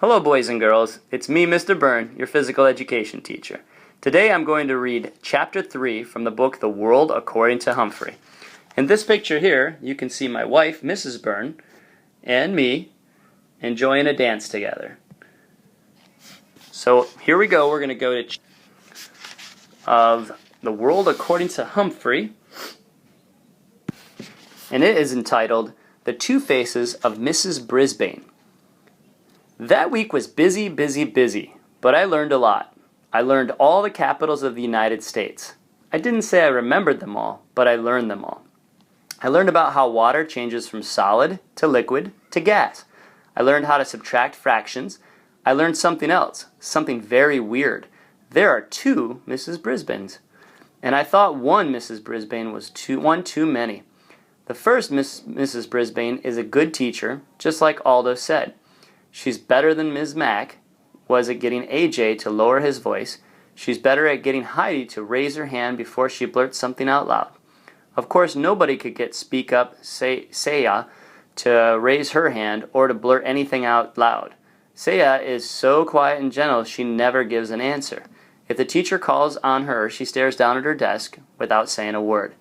Hello boys and girls, it's me Mr. Byrne, your physical education teacher. Today I'm going to read Chapter 3 from the book The World According to Humphrey. In this picture here, you can see my wife, Mrs. Byrne, and me enjoying a dance together. So here we go, we're going to go to of The World According to Humphrey, and it is entitled The Two Faces of Mrs. Brisbane. That week was busy, but I learned a lot. I learned all the capitals of the United States. I didn't say I remembered them all, but I learned them all. I learned about how water changes from solid to liquid to gas. I learned how to subtract fractions. I learned something else, something very weird. There are two Mrs. Brisbanes, and I thought one Mrs. Brisbane was one too many. The first Mrs. Brisbane is a good teacher, just like Aldo said. She's better than Ms. Mack was at getting AJ to lower his voice. She's better at getting Heidi to raise her hand before she blurts something out loud. Of course, nobody could get Speak Up Saya to raise her hand or to blurt anything out loud. Saya is so quiet and gentle she never gives an answer. If the teacher calls on her, she stares down at her desk without saying a word.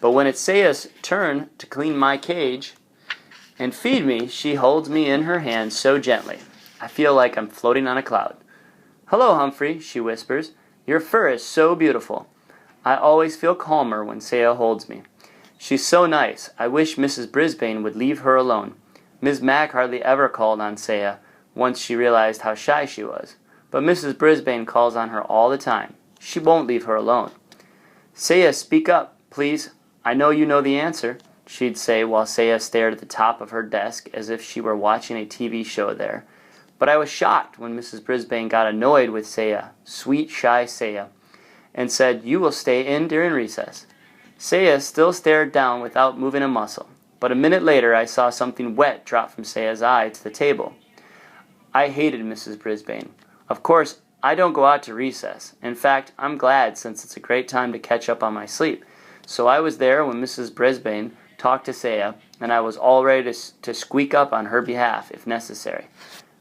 But when it's Saya's turn to clean my cage and feed me, she holds me in her hands so gently. I feel like I'm floating on a cloud. "Hello, Humphrey," she whispers. "Your fur is so beautiful." I always feel calmer when Saya holds me. She's so nice. I wish Mrs. Brisbane would leave her alone. Ms. Mack hardly ever called on Saya once she realized how shy she was. But Mrs. Brisbane calls on her all the time. She won't leave her alone. "Saya, speak up, please. I know you know the answer," she'd say while Saya stared at the top of her desk as if she were watching a TV show there. But I was shocked when Mrs. Brisbane got annoyed with Saya, sweet, shy Saya, and said, "You will stay in during recess." Saya still stared down without moving a muscle, but a minute later I saw something wet drop from Saya's eye to the table. I hated Mrs. Brisbane. Of course, I don't go out to recess. In fact, I'm glad since it's a great time to catch up on my sleep. So I was there when Mrs. Brisbane talked to Saya, and I was all ready to squeak up on her behalf if necessary.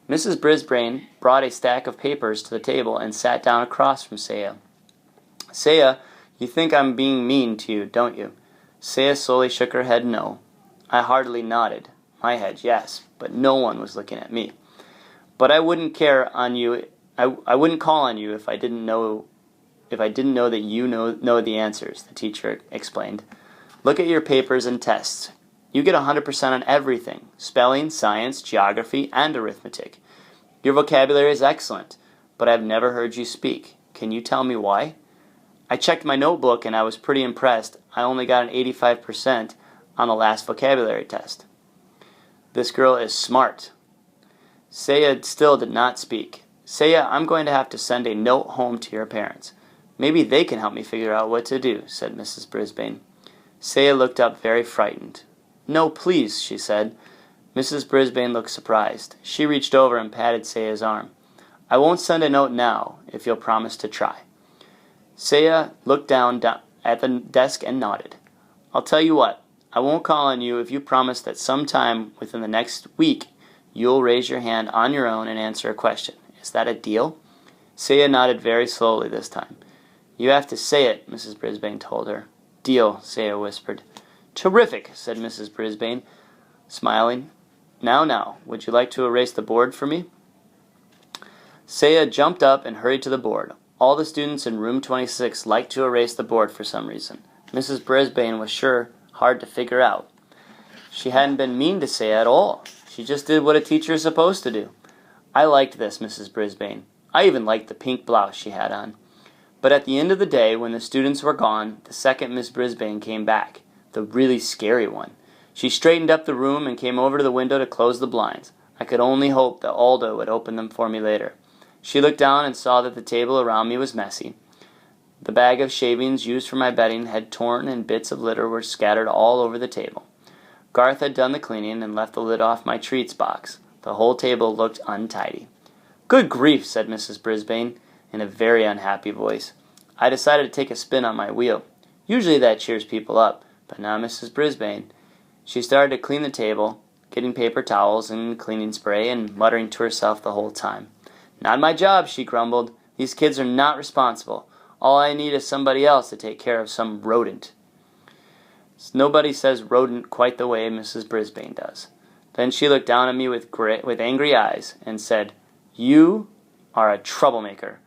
Mrs. Brisbane brought a stack of papers to the table and sat down across from Saya. "Saya, you think I'm being mean to you, don't you?" Saya slowly shook her head no. I heartily nodded. My head, yes, but no one was looking at me. "But I wouldn't care on you. I wouldn't call on you if I didn't know that you know the answers," the teacher explained. "Look at your papers and tests. You get 100% on everything: spelling, science, geography, and arithmetic. Your vocabulary is excellent, but I've never heard you speak. Can you tell me why?" I checked my notebook and I was pretty impressed. I only got an 85% on the last vocabulary test. "This girl is smart." Saya still did not speak. "Saya, I'm going to have to send a note home to your parents. Maybe they can help me figure out what to do," said Mrs. Brisbane. Saya looked up very frightened. "No, please," she said. Mrs. Brisbane looked surprised. She reached over and patted Saya's arm. "I won't send a note now, if you'll promise to try." Saya looked down at the desk and nodded. "I'll tell you what, I won't call on you if you promise that sometime within the next week you'll raise your hand on your own and answer a question. Is that a deal?" Saya nodded very slowly this time. "You have to say it," Mrs. Brisbane told her. "Deal," Saya whispered. "Terrific," said Mrs. Brisbane, smiling. Now, would you like to erase the board for me?" Saya jumped up and hurried to the board. All the students in room 26 liked to erase the board for some reason. Mrs. Brisbane was sure hard to figure out. She hadn't been mean to Saya at all. She just did what a teacher is supposed to do. I liked this Mrs. Brisbane. I even liked the pink blouse she had on. But at the end of the day, when the students were gone, the second Miss Brisbane came back, the really scary one. She straightened up the room and came over to the window to close the blinds. I could only hope that Aldo would open them for me later. She looked down and saw that the table around me was messy. The bag of shavings used for my bedding had torn and bits of litter were scattered all over the table. Garth had done the cleaning and left the lid off my treats box. The whole table looked untidy. "Good grief," said Mrs. Brisbane in a very unhappy voice. I decided to take a spin on my wheel. Usually that cheers people up, but not Mrs. Brisbane. She started to clean the table, getting paper towels and cleaning spray and muttering to herself the whole time. "Not my job," she grumbled. "These kids are not responsible. All I need is somebody else to take care of some rodent." Nobody says rodent quite the way Mrs. Brisbane does. Then she looked down at me with angry eyes and said, "You are a troublemaker,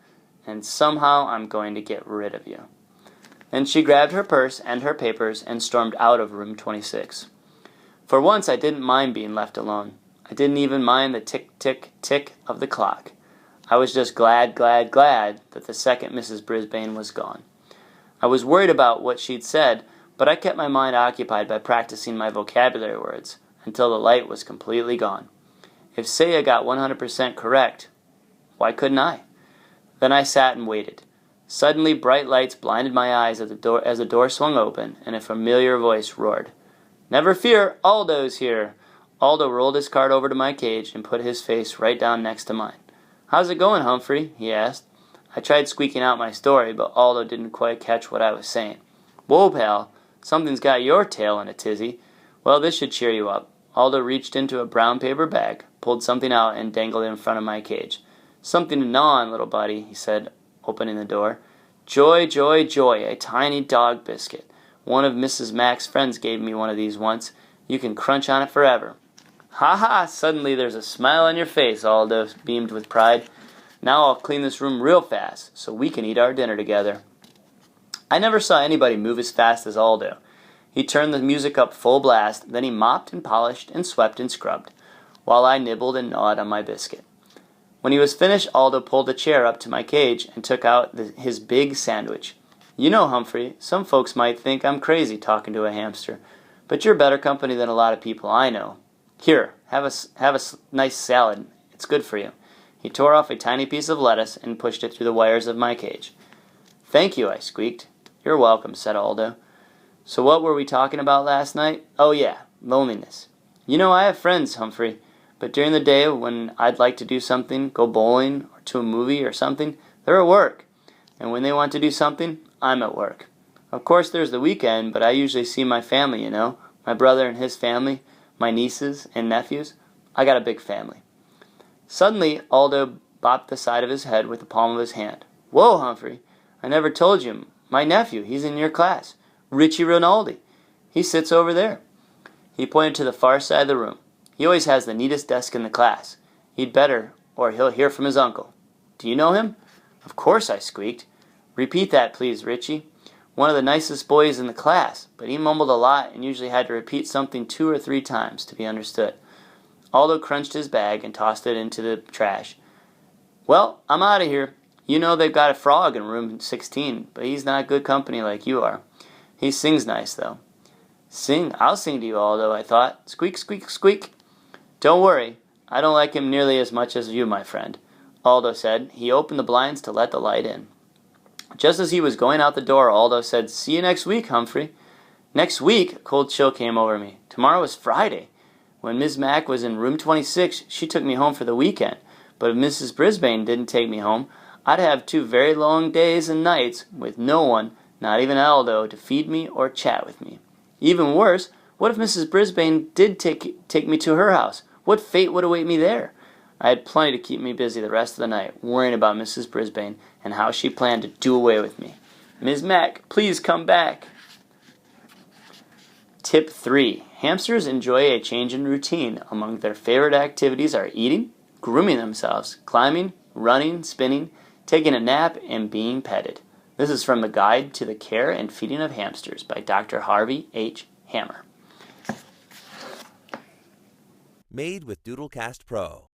and somehow I'm going to get rid of you." Then she grabbed her purse and her papers and stormed out of room 26. For once I didn't mind being left alone. I didn't even mind the tick, tick, tick of the clock. I was just glad that the second Mrs. Brisbane was gone. I was worried about what she'd said, but I kept my mind occupied by practicing my vocabulary words until the light was completely gone. If Saya got 100% correct, why couldn't I? Then I sat and waited. Suddenly bright lights blinded my eyes as the door swung open and a familiar voice roared, "Never fear, Aldo's here." Aldo rolled his cart over to my cage and put his face right down next to mine. "How's it going, Humphrey?" he asked. I tried squeaking out my story, but Aldo didn't quite catch what I was saying. "Whoa, pal, something's got your tail in a tizzy. Well, this should cheer you up." Aldo reached into a brown paper bag, pulled something out, and dangled it in front of my cage. "Something to gnaw on, little buddy," he said, opening the door. "Joy, joy, joy, a tiny dog biscuit. One of Mrs. Mack's friends gave me one of these once. You can crunch on it forever." "Ha ha! Suddenly there's a smile on your face," Aldo beamed with pride. "Now I'll clean this room real fast, so we can eat our dinner together." I never saw anybody move as fast as Aldo. He turned the music up full blast, then he mopped and polished and swept and scrubbed, while I nibbled and gnawed on my biscuit. When he was finished, Aldo pulled a chair up to my cage and took out his big sandwich. "You know, Humphrey, some folks might think I'm crazy talking to a hamster, but you're better company than a lot of people I know. Here, have a nice salad. It's good for you." He tore off a tiny piece of lettuce and pushed it through the wires of my cage. "Thank you," I squeaked. "You're welcome," said Aldo. "So what were we talking about last night? Oh yeah, loneliness. You know, I have friends, Humphrey, but during the day when I'd like to do something, go bowling or to a movie or something, they're at work. And when they want to do something, I'm at work. Of course there's the weekend, but I usually see my family, you know, my brother and his family, my nieces and nephews. I got a big family." Suddenly, Aldo bopped the side of his head with the palm of his hand. "Whoa, Humphrey, I never told you. My nephew, he's in your class. Richie Rinaldi. He sits over there." He pointed to the far side of the room. "He always has the neatest desk in the class. He'd better, or he'll hear from his uncle. Do you know him?" "Of course," I squeaked. "Repeat that, please, Richie." "One of the nicest boys in the class, but he mumbled a lot and usually had to repeat something 2 or 3 times to be understood." Aldo crunched his bag and tossed it into the trash. "Well, I'm out of here. You know they've got a frog in room 16, but he's not good company like you are. He sings nice, though." "Sing? I'll sing to you, Aldo," I thought. "Squeak, squeak, squeak." "Don't worry. I don't like him nearly as much as you, my friend," Aldo said. He opened the blinds to let the light in. Just as he was going out the door, Aldo said, "See you next week, Humphrey." Next week? A cold chill came over me. Tomorrow is Friday. When Miss Mack was in room 26, she took me home for the weekend. But if Mrs. Brisbane didn't take me home, I'd have 2 very long days and nights with no one, not even Aldo, to feed me or chat with me. Even worse, what if Mrs. Brisbane did take me to her house? What fate would await me there? I had plenty to keep me busy the rest of the night, worrying about Mrs. Brisbane and how she planned to do away with me. "Ms. Mack, please come back." Tip 3. Hamsters enjoy a change in routine. Among their favorite activities are eating, grooming themselves, climbing, running, spinning, taking a nap, and being petted. This is from the Guide to the Care and Feeding of Hamsters by Dr. Harvey H. Hammer. Made with Doodlecast Pro.